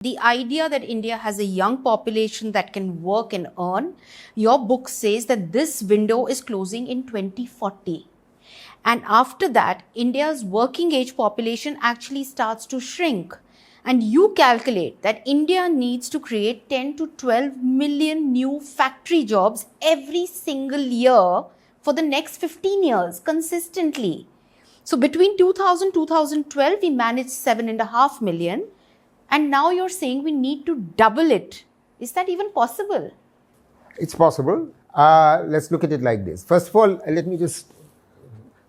The idea that India has a young population that can work and earn, your book says that this window is closing in 2040. And after that, India's working age population actually starts to shrink. And you calculate that India needs to create 10 to 12 million new factory jobs every single year for the next 15 years consistently. So between 2000 and 2012, we managed 7.5 million. And now you're saying we need to double it. Is that even possible? It's possible. Let's look at it like this. First of all, let me just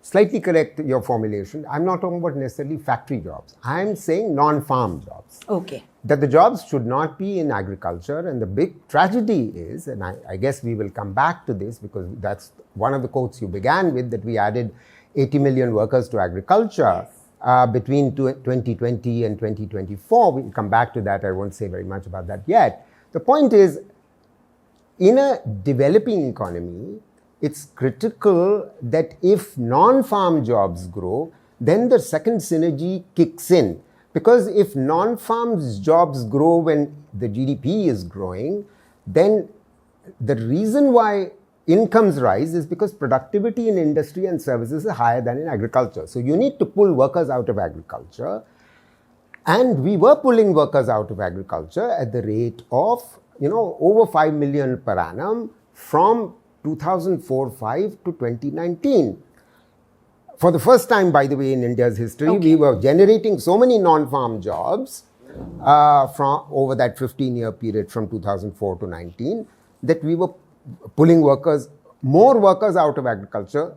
slightly correct your formulation. I'm not talking about necessarily factory jobs. I'm saying non-farm jobs. Okay. That the jobs should not be in agriculture. And the big tragedy is, and I guess we will come back to this because that's one of the quotes you began with, that we added 80 million workers to agriculture. Yes. Between 2020 and 2024, we'll come back to that. I won't say very much about that yet. The point is, in a developing economy, it's critical that if non-farm jobs grow, then the second synergy kicks in. Because if non-farm jobs grow when the GDP is growing, then the reason why incomes rise is because productivity in industry and services is higher than in agriculture. So you need to pull workers out of agriculture. And we were pulling workers out of agriculture at the rate of, over 5 million per annum from 2004-5 to 2019. For the first time, by the way, in India's history, we were generating so many non-farm jobs from over that 15-year period from 2004 to 19 that we were pulling more workers out of agriculture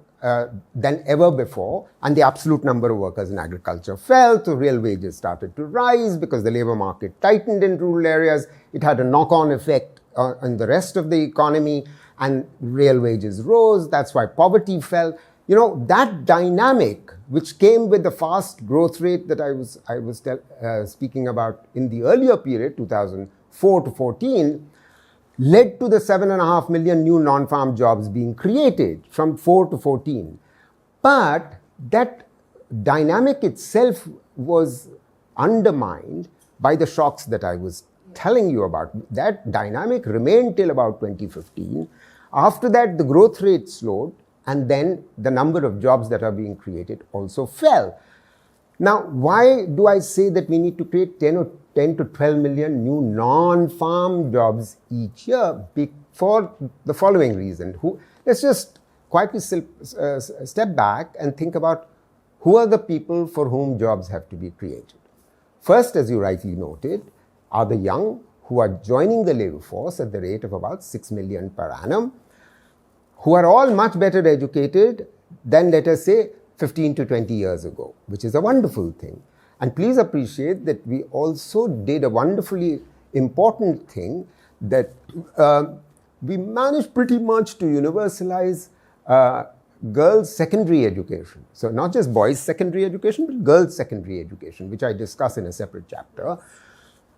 than ever before, and the absolute number of workers in agriculture fell, so real wages started to rise because the labor market tightened in rural areas. It had a knock-on effect on the rest of the economy, and real wages rose. That's why poverty fell. That dynamic, which came with the fast growth rate that I was speaking about in the earlier period, 2004 to 14, led to the 7.5 million new non-farm jobs being created from 4 to 14. But that dynamic itself was undermined by the shocks that I was telling you about. That dynamic remained till about 2015. After that, the growth rate slowed, and then the number of jobs that are being created also fell. Now, why do I say that we need to create 10 to 12 million new non-farm jobs each year? For the following reason. Let's just quietly step back and think about who are the people for whom jobs have to be created. First, as you rightly noted, are the young who are joining the labor force at the rate of about 6 million per annum, who are all much better educated than, let us say, 15 to 20 years ago, which is a wonderful thing. And please appreciate that we also did a wonderfully important thing, that we managed pretty much to universalize girls' secondary education. So not just boys' secondary education, but girls' secondary education, which I discuss in a separate chapter.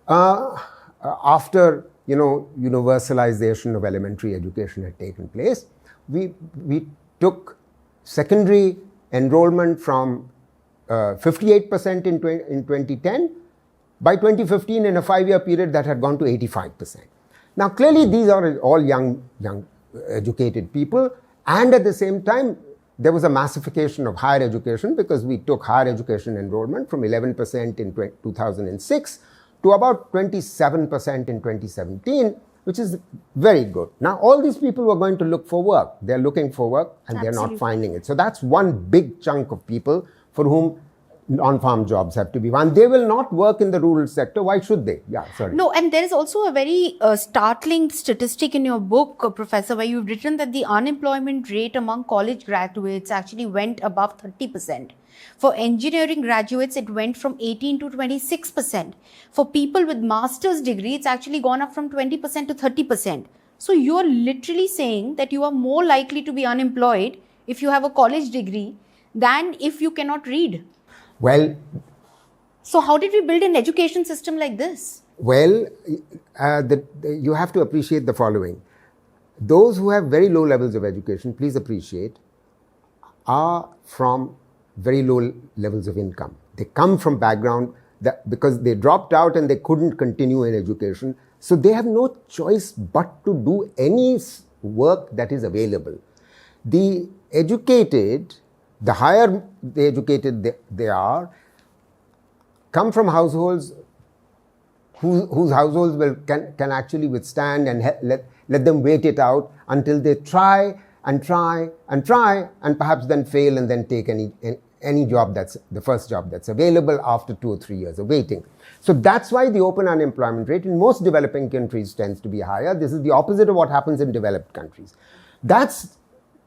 After universalization of elementary education had taken place, we took secondary enrollment from 58% in 2010. By 2015, in a 5-year period, that had gone to 85%. Now, clearly, these are all young educated people. And at the same time, there was a massification of higher education because we took higher education enrollment from 11% in 2006 to about 27% in 2017, which is very good. Now, all these people were going to look for work. They're looking for work and they're not finding it. So that's one big chunk of people for whom non-farm jobs have to be won. They will not work in the rural sector. Why should they? Yeah, sorry. No, and there is also a very startling statistic in your book, Professor, where you've written that the unemployment rate among college graduates actually went above 30%. For engineering graduates, it went from 18 to 26%. For people with master's degree, it's actually gone up from 20% to 30%. So you're literally saying that you are more likely to be unemployed if you have a college degree than if you cannot read. Well, so how did we build an education system like this? Well, you have to appreciate the following. Those who have very low levels of education, please appreciate, are from very low levels of income. They come from background because they dropped out and they couldn't continue in education. So they have no choice but to do any work that is available. The educated, the higher the educated they are, come from households whose households can actually withstand and let them wait it out until they try and perhaps then fail and then take any job that's the first job that's available after 2 or 3 years of waiting. So that's why the open unemployment rate in most developing countries tends to be higher. This is the opposite of what happens in developed countries. That's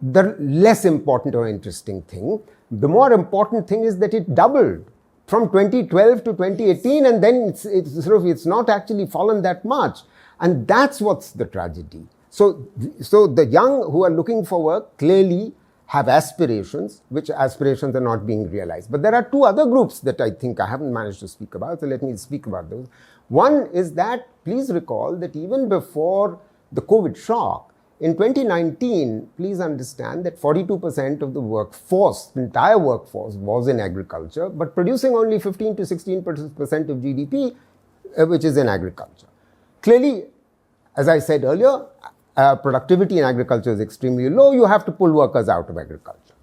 the less important or interesting thing. The more important thing is that it doubled from 2012 to 2018, and then it's not actually fallen that much. And that's what's the tragedy. So the young who are looking for work clearly have aspirations, which aspirations are not being realized. But there are two other groups that I think I haven't managed to speak about, so let me speak about those. One is that, please recall that even before the COVID shock, in 2019, please understand that 42% of the workforce, the entire workforce, was in agriculture, but producing only 15 to 16% of GDP, which is in agriculture. Clearly, as I said earlier, productivity in agriculture is extremely low. You have to pull workers out of agriculture.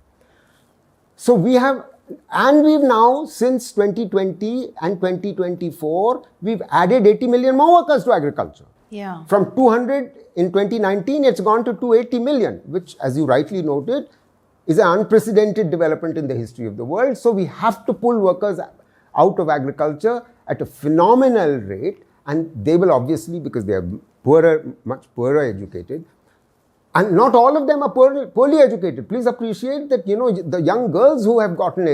So we've now, since 2020 and 2024, we've added 80 million more workers to agriculture. Yeah. From 200 in 2019, it's gone to 280 million, which, as you rightly noted, is an unprecedented development in the history of the world. So we have to pull workers out of agriculture at a phenomenal rate, and they will obviously, because they are poorer, much poorer educated, and not all of them are poorly educated. Please appreciate that, the young girls who have gotten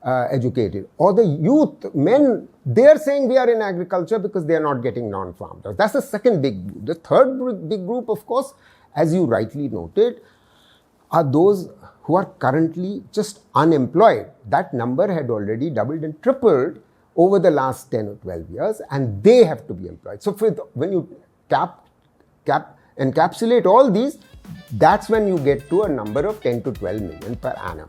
educated, or the youth, men, they are saying we are in agriculture because they are not getting non-farm jobs. That's the second big group. The third big group, of course, as you rightly noted, are those who are currently just unemployed. That number had already doubled and tripled over the last 10 or 12 years, and they have to be employed. So when you encapsulate all these, that's when you get to a number of 10 to 12 million per annum.